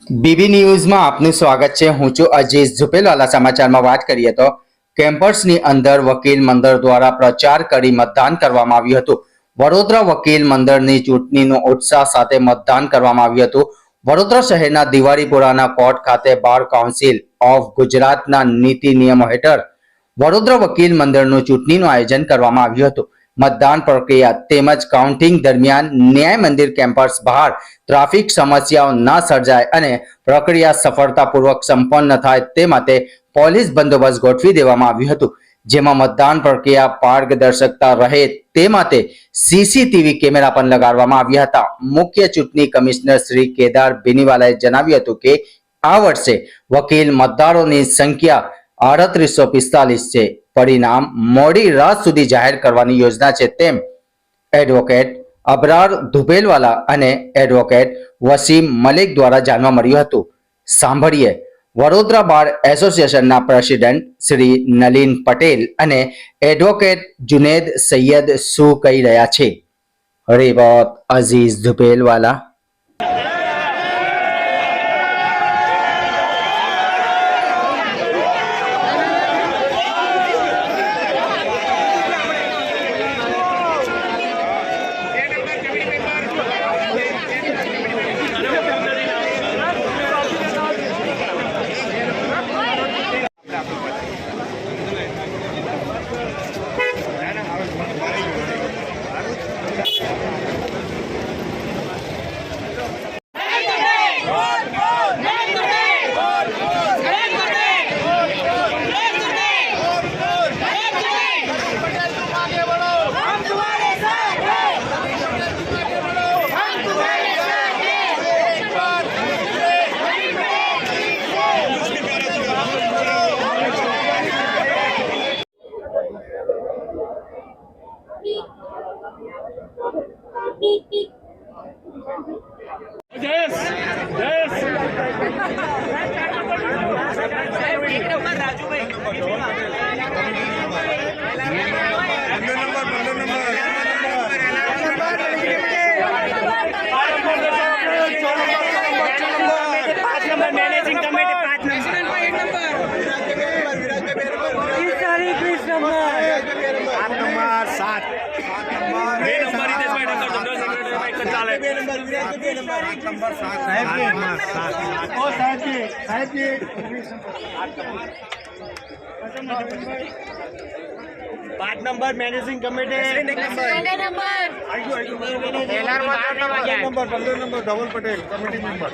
BB ન્યૂઝમાં આપનું સ્વાગત છે। હું છું અજીઝ ઝુપેલવાલા। સમાચારમાં વાત કરીએ તો કેમ્પસની અંદર વકીલ મંડળ દ્વારા પ્રચાર કરી મતદાન કરવામાં આવ્યું હતું। વડોદરા વકીલ મંડળની ચૂંટણીનો ઉત્સાહ સાથે મતદાન કરવામાં આવ્યું હતું। વડોદરા શહેરના દિવાળીપુરાના કોર્ટ ખાતે બાર કાઉન્સિલ ઓફ ગુજરાતના નીતિ નિયમો હેઠળ વડોદરા વકીલ મંડળનું ચૂંટણીનું આયોજન કરવામાં આવ્યું હતું। मतदान प्रक्रिया तेमज काउंटिंग दरमियान न्याय मंदिर केम्पस बहार ट्राफिक समस्याओं न सर्जाय अने प्रक्रिया सफलतापूर्वक संपन्न थाय ते माटे पोलीस बंदोबस्त गोठवी देवामां आव्युं हतुं। जेमां मतदान प्रक्रिया पारदर्शकता रहे ते माटे सीसीटीवी केमेरा पण लगाडवामां आव्या हता। मुख्य चूंटणी कमिश्नर श्री केदार बेनीवालाए जणाव्युं हतुं के आ वर्षे वकील मतदारोनी संख्या 3845 છે। परिणाम मोडी रात सुधी जाहिर करवानी योजना छे तेम एडवोकेट अबरार धुपेलवाला अने एडवोकेट वसीम मलिक द्वारा जानवा मळ्युं हतुं। सांभळीए वडोदरा बार एसोसिएशनना प्रेसिडेंट श्री नलिन पटेल अने एडवोकेट जुनेद सैयद शुं कही रह्या छे। Report Aziz Dhupelwala. Managing committee 5 number managing committee number 15 number Dhaval Patel committee member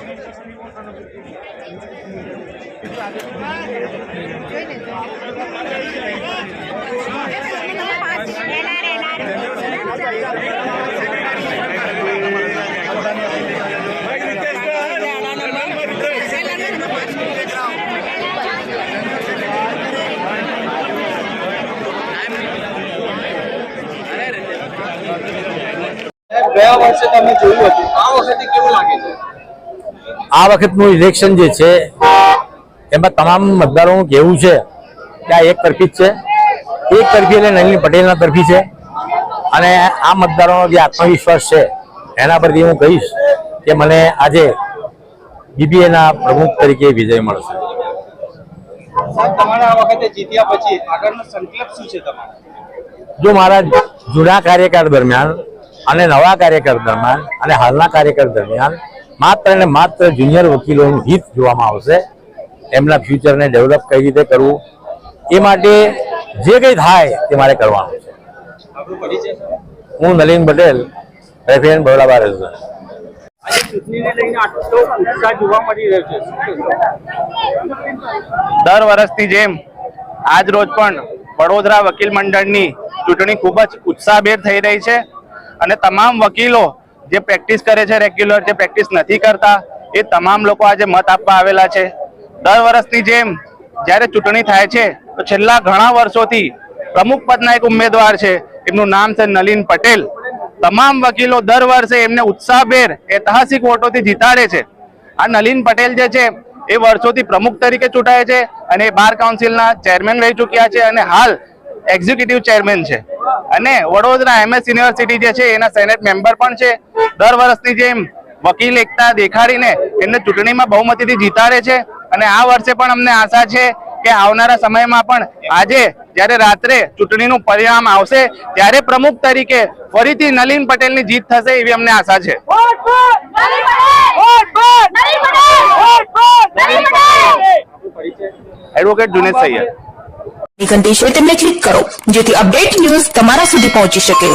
ગયા વર્ષે તમે જોયું હતું, આ વખતે કેવું લાગે છે? આ વખતનું ઇલેક્શન જે છે એમાં તમામ મતદારોનું કહેવું છે કે આ એક તરફી જ છે। એક તરફી એટલે નલિન પટેલના તરફી છે અને આ મતદારોનો જે આત્મવિશ્વાસ છે એના પરથી હું કહીશ કે મને આજે બીબીએના પ્રમુખ તરીકે વિજય મળશે। તમારા આ વખતે જીત્યા પછી આગળનો સંકલ્પ શું છે તમારો? જો મારા જૂના કાર્યકાળ દરમિયાન અને નવા કાર્યકાળ દરમિયાન અને હાલના કાર્યકાળ દરમિયાન માત્ર ને માત્ર જુનિયર વકીલોનું હિત જોવામાં આવશે। એમના ફ્યુચરને ડેવલપ કઈ રીતે કરવું એ માટે જે કંઈ થાય તે મારે કરવાનું છે। હું નલિન પટેલ, રેફરન્ટ બરોડા બાર એસોસિએશન। આજે ચૂંટણીને લઈને આટલો ઉત્સાહ જોવા મળી રહ્યો છે, દર વર્ષની જેમ આજ રોજ પણ વડોદરા વકીલ મંડળની ચૂંટણી ખૂબ જ ઉત્સાહભેર થઈ રહી છે અને તમામ વકીલો જે પ્રેક્ટિસ કરે છે રેગ્યુલર, જે પ્રેક્ટિસ નથી કરતા એ તમામ લોકો આજે મત આપવા આવેલા છે। દર વર્ષની જેમ જ્યારે ચૂંટણી થાય છે તો છેલ્લા ઘણા વર્ષોથી પ્રમુખ પદના એક ઉમેદવાર છે, એમનું નામ છે નલિન પટેલ। તમામ વકીલો દર વર્ષે એમને ઉત્સાહભેર ઐતિહાસિક વોટોથી જીતાડે છે। આ નલિન પટેલ જે છે એ વર્ષોથી પ્રમુખ તરીકે ચૂંટાય છે અને બાર કાઉન્સિલના ચેરમેન રહી ચૂક્યા છે અને હાલ એક્ઝિક્યુટિવ ચેરમેન છે અને વડોદરા MS યુનિવર્સિટી જે છે એના સેનેટ મેમ્બર પણ છે। દર વર્ષની જેમ વકીલ એકતા દેખાડીને એમને ચૂંટણીમાં બહુમતીથી જીતાડે છે અને આ વર્ષે પણ અમને આશા છે કે આવનારા સમયમાં પણ આજે જ્યારે રાત્રે ચૂંટણીનું પરિણામ આવશે ત્યારે પ્રમુખ તરીકે ફરીથી નલિન પટેલની જીત થશે એવી અમને આશા છે. એડવોકેટ જુનેદ સૈયદ. ઘંટી છે તેમને ક્લિક કરો જેથી અપડેટ ન્યૂઝ તમારા સુધી પહોંચી શકે.